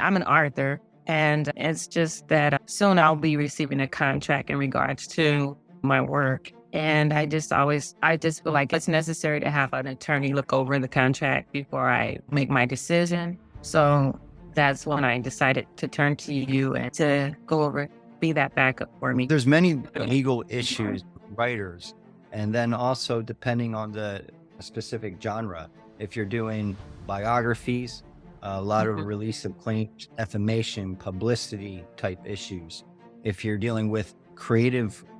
I'm an author, and it's just that soon I'll be receiving a contract in regards to my work. And I just feel like it's necessary to have an attorney look over the contract before I make my decision. So that's when I decided to turn to you and to go over, be that backup for me. There's many legal issues, writers, and then also depending on the specific genre. If you're doing biographies, a lot of Mhm. release of claims, defamation, publicity type issues. If you're dealing with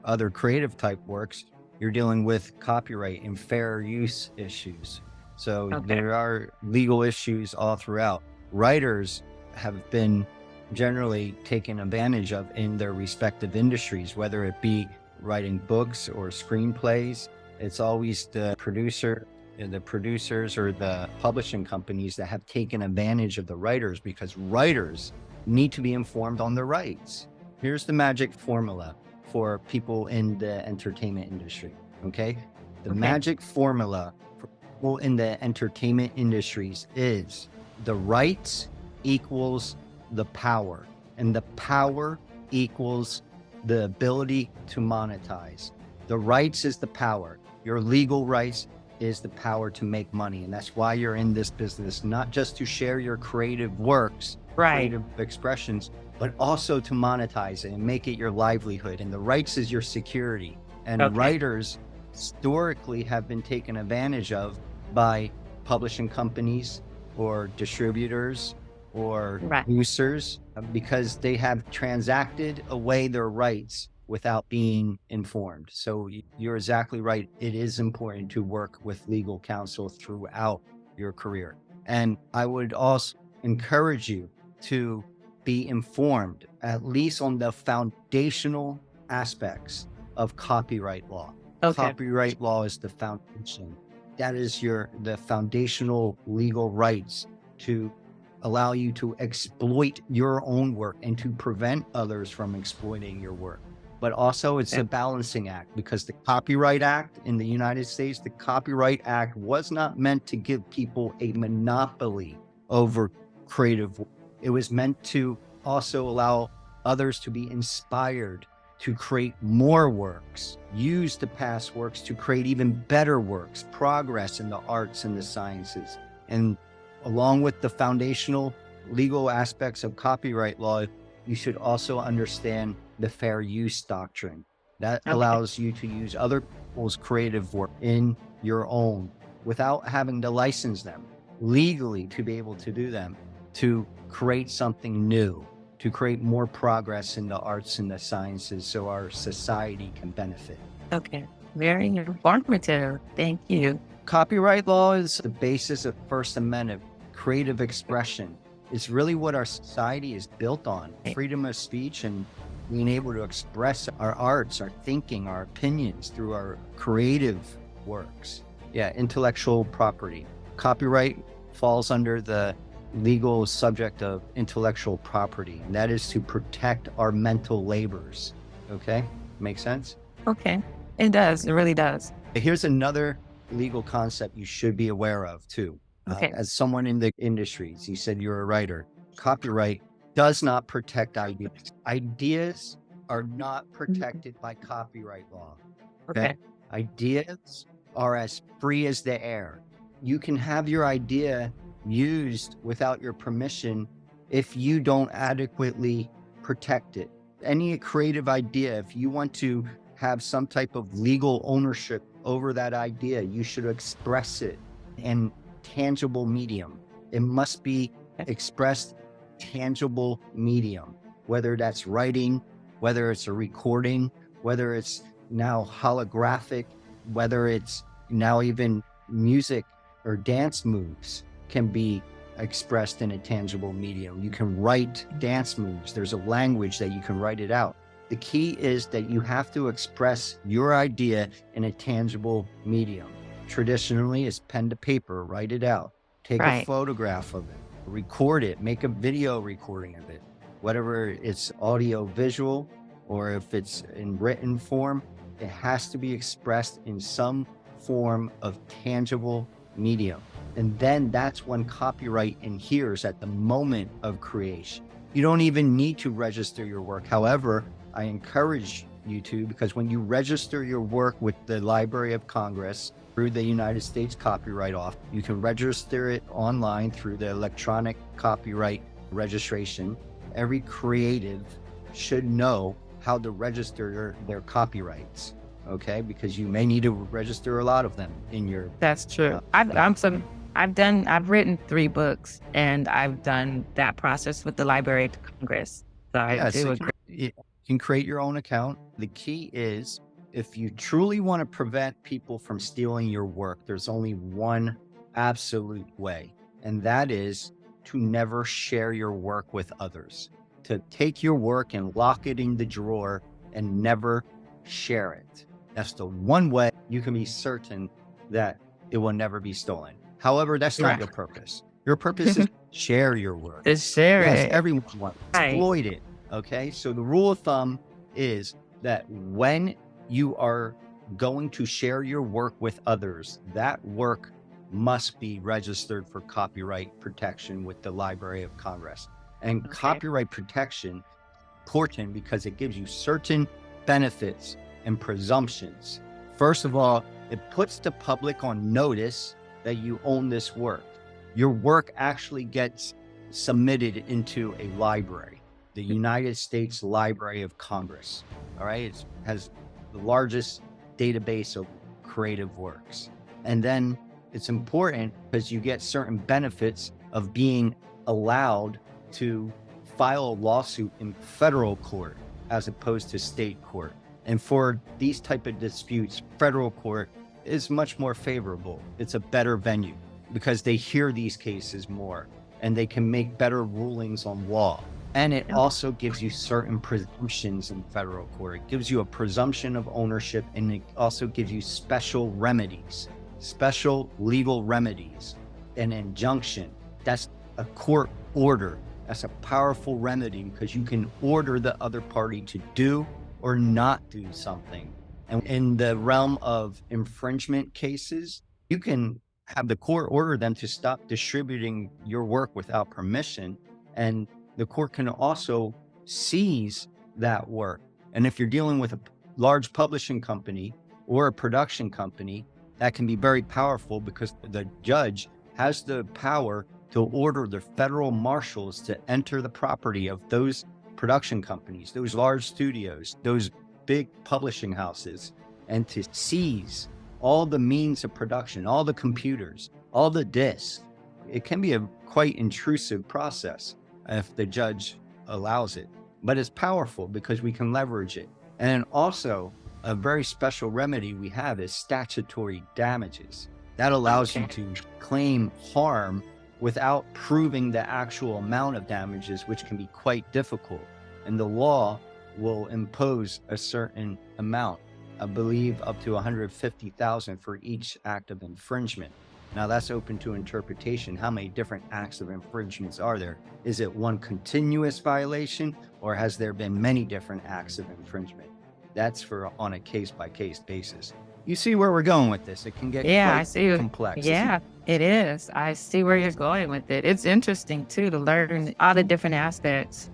other creative type works, you're dealing with copyright and fair use issues. So Okay. there are legal issues all throughout. Writers have been generally taken advantage of in their respective industries, whether it be writing books or screenplays. It's always the producers or the publishing companies that have taken advantage of the writers, because writers need to be informed on their rights. Here's the magic formula for people in the entertainment industry. Okay. The Okay. magic formula for people in the entertainment industries is the rights equals the power, and the power equals the ability to monetize. The rights is the power. Your legal rights is the power to make money. And that's why you're in this business, not just to share your creative works, Right. creative expressions, but also to monetize it and make it your livelihood. And the rights is your security. And Okay. writers historically have been taken advantage of by publishing companies or distributors or Right. producers because they have transacted away their rights without being informed. So you're exactly right. It is important to work with legal counsel throughout your career. And I would also encourage you to be informed, at least on the foundational aspects of copyright law. Okay. Copyright law is the foundation. That is the foundational legal rights to allow you to exploit your own work and to prevent others from exploiting your work. But also it's a balancing act, because the Copyright Act in the United States, the Copyright Act was not meant to give people a monopoly over creative work. It was meant to also allow others to be inspired to create more works, use the past works to create even better works, progress in the arts and the sciences. And along with the foundational legal aspects of copyright law, you should also understand the fair use doctrine. That Okay. allows you to use other people's creative work in your own without having to license them legally to be able to do them, to create something new, to create more progress in the arts and the sciences so our society can benefit. Okay. Very informative. Thank you. Copyright law is the basis of First Amendment. Creative expression is really what our society is built on. Freedom of speech and being able to express our arts, our thinking, our opinions through our creative works. Yeah, intellectual property. Copyright falls under the legal subject of intellectual property, and that is to protect our mental labors. Okay? Make sense? Okay. It does. It really does. Here's another legal concept you should be aware of too. Okay. As someone in the industries, you said you're a writer. Copyright does not protect ideas. Ideas are not protected by copyright law. Okay? Okay. Ideas are as free as the air. You can have your idea used without your permission if you don't adequately protect it. Any creative idea, if you want to have some type of legal ownership over that idea, you should express it in tangible medium. It must be expressed tangible medium, whether that's writing, whether it's a recording, whether it's now holographic, whether it's now even music or dance moves can be expressed in a tangible medium. You can write dance moves. There's a language that you can write it out. The key is that you have to express your idea in a tangible medium. Traditionally, it's pen to paper, write it out, take a Right. photograph of it, record it, make a video recording of it, whatever it's audio visual, or if it's in written form, it has to be expressed in some form of tangible medium. And then that's when copyright adheres at the moment of creation. You don't even need to register your work. However, I encourage you to, because when you register your work with the Library of Congress through the United States Copyright Office, you can register it online through the electronic copyright registration. Every creative should know how to register their copyrights, okay? Because you may need to register a lot of them in your... That's true. I've written 3 books, and I've done that process with the Library of Congress. So I Yeah, do so agree. you can create your own account. The key is, if you truly want to prevent people from stealing your work, there's only one absolute way, and that is to never share your work with others. To take your work and lock it in the drawer and never share it. That's the one way you can be certain that it will never be stolen. However, that's not your purpose. Your purpose is share your work. To share Yes, it. everyone wants to exploit it. Okay, so the rule of thumb is that when you are going to share your work with others, that work must be registered for copyright protection with the Library of Congress. And copyright protection, important because it gives you certain benefits and presumptions. First of all, it puts the public on notice that you own this work. Your work actually gets submitted into a library, the United States Library of Congress. All right, it has the largest database of creative works. And then it's important because you get certain benefits of being allowed to file a lawsuit in federal court as opposed to state court. And for these type of disputes, federal court is much more favorable. It's a better venue because they hear these cases more and they can make better rulings on law. And it also gives you certain presumptions in federal court. It gives you a presumption of ownership, and it also gives you special remedies, special legal remedies, an injunction. That's a court order. That's a powerful remedy because you can order the other party to do or not do something. And in the realm of infringement cases, you can have the court order them to stop distributing your work without permission. And the court can also seize that work. And if you're dealing with a large publishing company or a production company, that can be very powerful because the judge has the power to order the federal marshals to enter the property of those production companies, those large studios, those big publishing houses, and to seize all the means of production, all the computers, all the discs. It can be a quite intrusive process if the judge allows it, but it's powerful because we can leverage it. And then also a very special remedy we have is statutory damages. That allows you to claim harm without proving the actual amount of damages, which can be quite difficult. And the law will impose a certain amount, I believe up to $150,000 for each act of infringement. Now that's open to interpretation. How many different acts of infringements are there? Is it one continuous violation, or has there been many different acts of infringement? That's for on a case-by-case basis. You see where we're going with this? It can get quite complex. Yeah, it is. I see where you're going with it. It's interesting too to learn all the different aspects